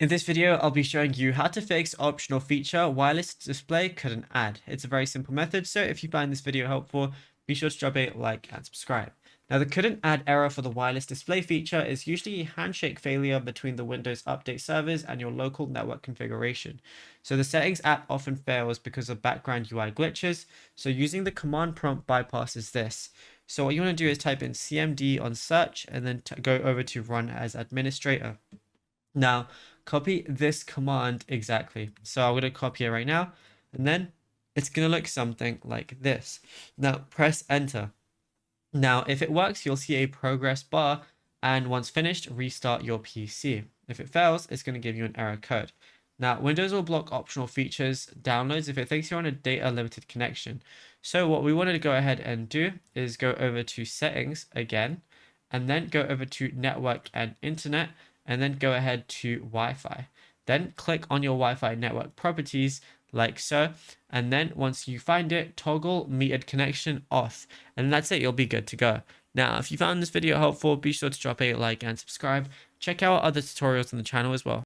In this video, I'll be showing you how to fix optional feature wireless display couldn't add. It's a very simple method, so if you find this video helpful, be sure to drop a like and subscribe. Now, the couldn't add error for the wireless display feature is usually a handshake failure between the Windows Update servers and your local network configuration. So the settings app often fails because of background UI glitches, so using the command prompt bypasses this. So what you want to do is type in cmd on search and then go over to run as administrator. Now, copy this command exactly. So I'm going to copy it right now, and then it's going to look something like this. Now, press enter. Now, if it works, you'll see a progress bar, and once finished, restart your PC. If it fails, it's going to give you an error code. Now, Windows will block optional features downloads if it thinks you're on a data limited connection. So what we wanted to go ahead and do is go over to settings again, and then go over to network and internet, and then go ahead to Wi-Fi. Then click on your Wi-Fi network properties like so, and then once you find it, toggle metered connection off, and that's it. You'll be good to go. Now, if you found this video helpful, be sure to drop a like and subscribe. Check out other tutorials on the channel as well.